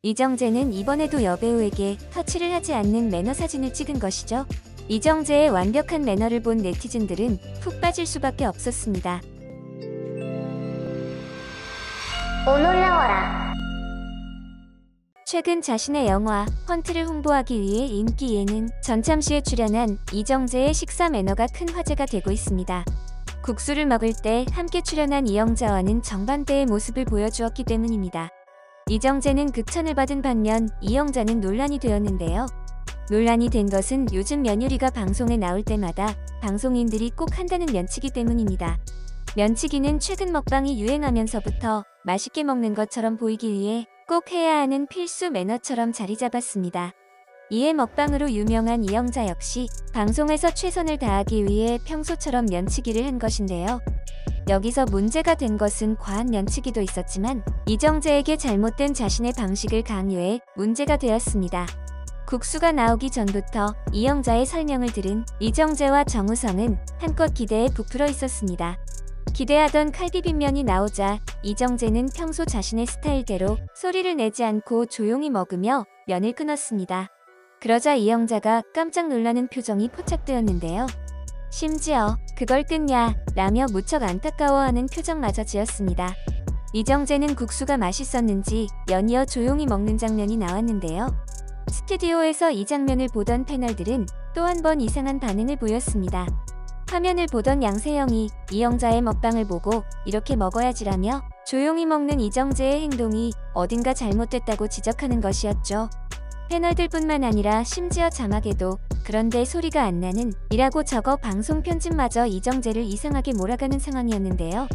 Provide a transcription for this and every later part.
이정재는 이번에도 여배우에게 터치를 하지 않는 매너 사진을 찍은 것이죠. 이정재의 완벽한 매너를 본 네티즌들은 푹 빠질 수밖에 없었습니다. 올라와라. 최근 자신의 영화 헌트를 홍보하기 위해 인기 예능 전참시에 출연한 이정재의 식사 매너가 큰 화제가 되고 있습니다. 국수를 먹을 때 함께 출연한 이영자와는 정반대의 모습을 보여주었기 때문입니다. 이정재는 극찬을 받은 반면 이영자는 논란이 되었는데요. 논란이 된 것은 요즘 며느리가 방송에 나올 때마다 방송인들이 꼭 한다는 면치기 때문입니다. 면치기는 최근 먹방이 유행하면서부터 맛있게 먹는 것처럼 보이기 위해 꼭 해야 하는 필수 매너처럼 자리 잡았습니다. 이에 먹방으로 유명한 이영자 역시 방송에서 최선을 다하기 위해 평소처럼 면치기를 한 것인데요. 여기서 문제가 된 것은 과한 면치기도 있었지만 이정재에게 잘못된 자신의 방식을 강요해 문제가 되었습니다. 국수가 나오기 전부터 이영자의 설명을 들은 이정재와 정우성은 한껏 기대에 부풀어 있었습니다. 기대하던 칼비빔면이 나오자 이정재는 평소 자신의 스타일대로 소리를 내지 않고 조용히 먹으며 면을 끊었습니다. 그러자 이영자가 깜짝 놀라는 표정이 포착되었는데요. 심지어 그걸 끊냐 라며 무척 안타까워하는 표정마저 지었습니다. 이정재는 국수가 맛있었는지 연이어 조용히 먹는 장면이 나왔는데요. 스튜디오에서 이 장면을 보던 패널들은 또 한 번 이상한 반응을 보였습니다. 화면을 보던 양세형이 이영자의 먹방을 보고 이렇게 먹어야지라며 조용히 먹는 이정재의 행동이 어딘가 잘못됐다고 지적하는 것이었죠. 패널들뿐만 아니라 심지어 자막에도 그런데 소리가 안 나는 이라고 적어 방송 편집마저 이정재를 이상하게 몰아가는 상황이었는데요.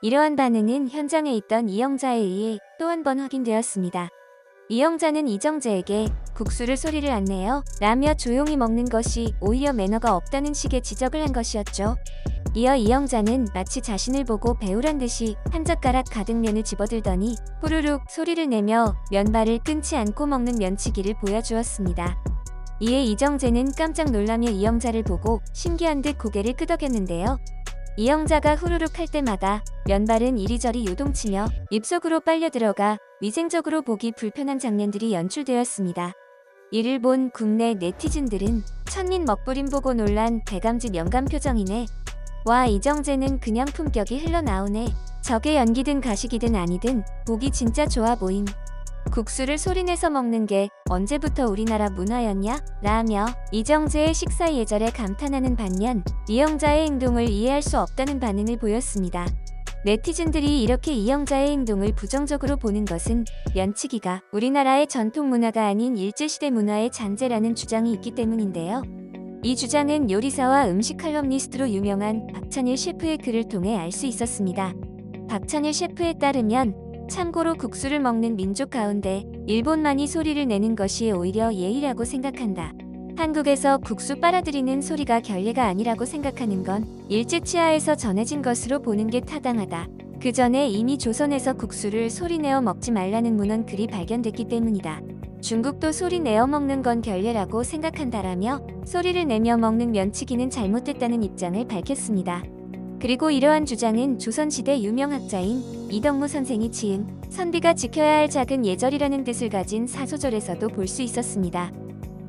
이러한 반응은 현장에 있던 이영자에 의해 또 한 번 확인되었습니다. 이영자는 이정재에게 국수를 소리를 안 내요 라며 조용히 먹는 것이 오히려 매너가 없다는 식의 지적을 한 것이었죠. 이어 이영자는 마치 자신을 보고 배우란 듯이 한 젓가락 가득 면을 집어들더니 후루룩 소리를 내며 면발을 끊지 않고 먹는 면치기를 보여주었습니다. 이에 이정재는 깜짝 놀라며 이영자를 보고 신기한 듯 고개를 끄덕였는데요. 이영자가 후루룩 할 때마다 면발은 이리저리 요동치며 입속으로 빨려 들어가 위생적으로 보기 불편한 장면들이 연출되었습니다. 이를 본 국내 네티즌들은 천민 먹부림 보고 놀란 대감지 명감 표정이네. 와 이정재는 그냥 품격이 흘러나오네. 저게 연기든 가식이든 아니든 보기 진짜 좋아 보임. 국수를 소리내서 먹는 게 언제부터 우리나라 문화였냐? 라며 이정재의 식사 예절에 감탄하는 반면 이영자의 행동을 이해할 수 없다는 반응을 보였습니다. 네티즌들이 이렇게 이영자의 행동을 부정적으로 보는 것은 면치기가 우리나라의 전통 문화가 아닌 일제시대 문화의 잔재라는 주장이 있기 때문인데요. 이 주장은 요리사와 음식 칼럼니스트로 유명한 박찬일 셰프의 글을 통해 알 수 있었습니다. 박찬일 셰프에 따르면 참고로 국수를 먹는 민족 가운데 일본만이 소리를 내는 것이 오히려 예의라고 생각한다. 한국에서 국수 빨아들이는 소리가 결례가 아니라고 생각하는 건 일제 치하에서 전해진 것으로 보는 게 타당하다. 그 전에 이미 조선에서 국수를 소리내어 먹지 말라는 문헌 글이 발견됐기 때문이다. 중국도 소리 내어 먹는 건 결례라고 생각한다라며 소리를 내며 먹는 면치기는 잘못됐다는 입장을 밝혔습니다. 그리고 이러한 주장은 조선시대 유명학자인 이덕무 선생이 지은 선비가 지켜야 할 작은 예절이라는 뜻을 가진 사소절에서도 볼 수 있었습니다.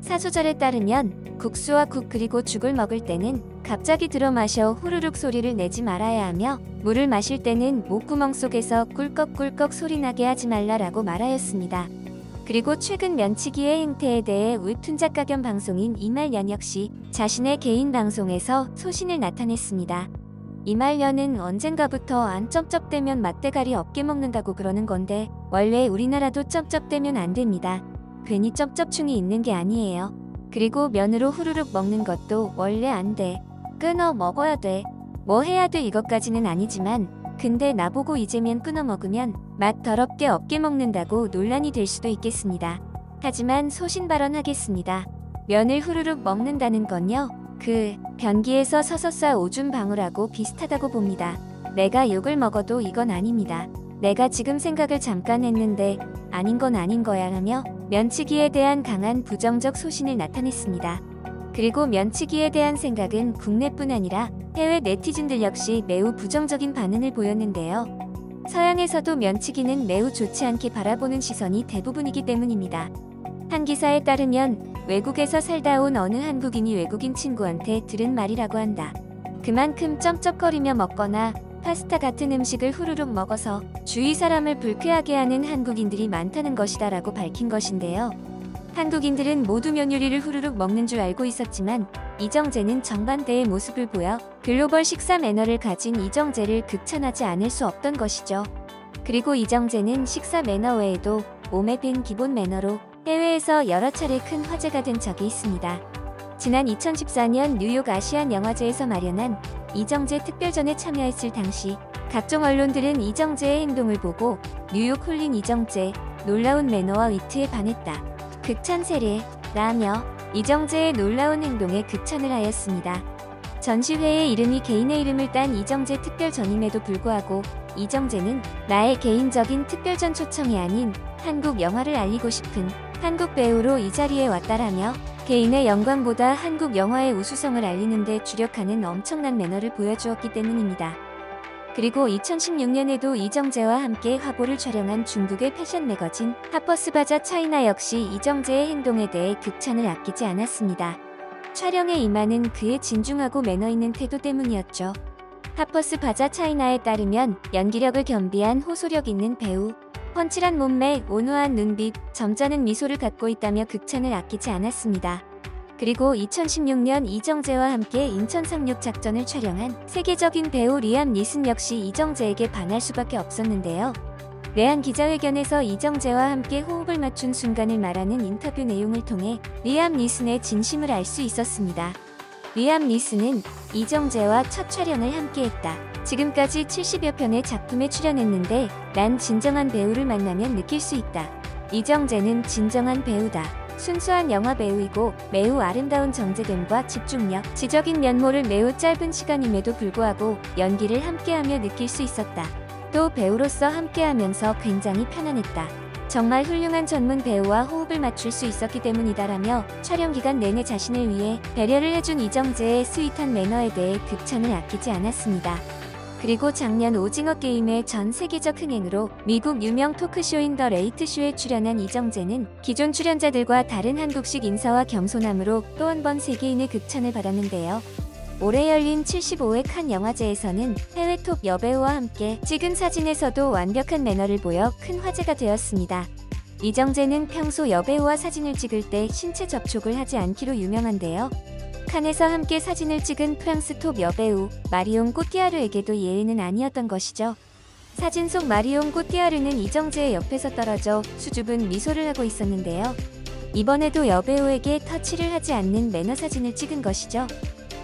사소절에 따르면 국수와 국 그리고 죽을 먹을 때는 갑자기 들어 마셔 후루룩 소리를 내지 말아야 하며 물을 마실 때는 목구멍 속에서 꿀꺽꿀꺽 소리나게 하지 말라라고 말하였습니다. 그리고 최근 면치기의 행태에 대해 웹툰 작가 겸 방송인 이말년 역시 자신의 개인 방송에서 소신을 나타냈습니다. 이말년은 언젠가부터 안 쩝쩝대면 맛대가리 없게 먹는다고 그러는 건데 원래 우리나라도 쩝쩝대면 안 됩니다. 괜히 쩝쩝충이 있는 게 아니에요. 그리고 면으로 후루룩 먹는 것도 원래 안 돼. 끊어 먹어야 돼. 뭐 해야 돼 이것까지는 아니지만 근데 나보고 이제 면 끊어 먹으면 맛 더럽게 없게 먹는다고 논란이 될 수도 있겠습니다. 하지만 소신 발언하겠습니다. 면을 후루룩 먹는다는 건요. 변기에서 서서 싸 오줌 방울하고 비슷하다고 봅니다. 내가 욕을 먹어도 이건 아닙니다. 내가 지금 생각을 잠깐 했는데 아닌 건 아닌 거야 라며 면치기에 대한 강한 부정적 소신을 나타냈습니다. 그리고 면치기에 대한 생각은 국내뿐 아니라 해외 네티즌들 역시 매우 부정적인 반응을 보였는데요. 서양에서도 면치기는 매우 좋지 않게 바라보는 시선이 대부분이기 때문입니다. 한 기사에 따르면 외국에서 살다 온 어느 한국인이 외국인 친구한테 들은 말이라고 한다. 그만큼 쩝쩝거리며 먹거나 파스타 같은 음식을 후루룩 먹어서 주위 사람을 불쾌하게 하는 한국인들이 많다는 것이다 라고 밝힌 것인데요. 한국인들은 모두 면 요리를 후루룩 먹는 줄 알고 있었지만 이정재는 정반대의 모습을 보여 글로벌 식사 매너를 가진 이정재를 극찬하지 않을 수 없던 것이죠. 그리고 이정재는 식사 매너 외에도 몸에 밴 기본 매너로 해외에서 여러 차례 큰 화제가 된 적이 있습니다. 지난 2014년 뉴욕 아시안 영화제에서 마련한 이정재 특별전에 참여했을 당시 각종 언론들은 이정재의 행동을 보고 뉴욕 홀린 이정재, 놀라운 매너와 위트에 반했다. 극찬 세례라며 이정재의 놀라운 행동에 극찬을 하였습니다. 전시회의 이름이 개인의 이름을 딴 이정재 특별전임에도 불구하고 이정재는 나의 개인적인 특별전 초청이 아닌 한국 영화를 알리고 싶은 한국 배우로 이 자리에 왔다라며 개인의 영광보다 한국 영화의 우수성을 알리는 데 주력하는 엄청난 매너를 보여주었기 때문입니다. 그리고 2016년에도 이정재와 함께 화보를 촬영한 중국의 패션 매거진 하퍼스 바자 차이나 역시 이정재의 행동에 대해 극찬을 아끼지 않았습니다. 촬영에 임하는 그의 진중하고 매너 있는 태도 때문이었죠. 하퍼스 바자 차이나에 따르면 연기력을 겸비한 호소력 있는 배우, 펀칠한 몸매, 온화한 눈빛, 점잖은 미소를 갖고 있다며 극찬을 아끼지 않았습니다. 그리고 2016년 이정재와 함께 인천 상륙 작전을 촬영한 세계적인 배우 리암 니슨 역시 이정재에게 반할 수밖에 없었는데요. 내한 기자회견에서 이정재와 함께 호흡을 맞춘 순간을 말하는 인터뷰 내용을 통해 리암 니슨의 진심을 알 수 있었습니다. 리암 니슨은 이정재와 첫 촬영을 함께했다. 지금까지 70여 편의 작품에 출연했는데 난 진정한 배우를 만나면 느낄 수 있다. 이정재는 진정한 배우다. 순수한 영화 배우이고 매우 아름다운 정제됨과 집중력, 지적인 면모를 매우 짧은 시간임에도 불구하고 연기를 함께하며 느낄 수 있었다. 또 배우로서 함께하면서 굉장히 편안했다. 정말 훌륭한 전문 배우와 호흡을 맞출 수 있었기 때문이다라며 촬영 기간 내내 자신을 위해 배려를 해준 이정재의 스윗한 매너에 대해 극찬을 아끼지 않았습니다. 그리고 작년 오징어 게임의 전 세계적 흥행으로 미국 유명 토크쇼인 더 레이트 쇼에 출연한 이정재는 기존 출연자들과 다른 한국식 인사와 겸손함으로 또 한 번 세계인의 극찬을 받았는데요. 올해 열린 75회 칸 영화제에서는 해외 톱 여배우와 함께 찍은 사진에서도 완벽한 매너를 보여 큰 화제가 되었습니다. 이정재는 평소 여배우와 사진을 찍을 때 신체 접촉을 하지 않기로 유명한데요. 칸에서 함께 사진을 찍은 프랑스 톱 여배우 마리옹 꼬띠아르에게도 예의는 아니었던 것이죠. 사진 속 마리옹 꼬띠아르는 이정재의 옆에서 떨어져 수줍은 미소를 하고 있었는데요. 이번에도 여배우에게 터치를 하지 않는 매너 사진을 찍은 것이죠.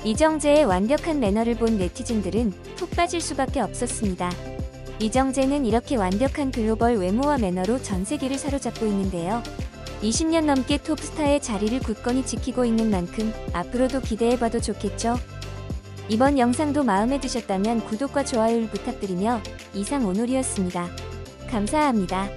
이정재의 완벽한 매너를 본 네티즌들은 푹 빠질 수밖에 없었습니다. 이정재는 이렇게 완벽한 글로벌 외모와 매너로 전 세계를 사로잡고 있는데요. 20년 넘게 톱스타의 자리를 굳건히 지키고 있는 만큼 앞으로도 기대해봐도 좋겠죠? 이번 영상도 마음에 드셨다면 구독과 좋아요를 부탁드리며 이상 오늘이었습니다. 감사합니다.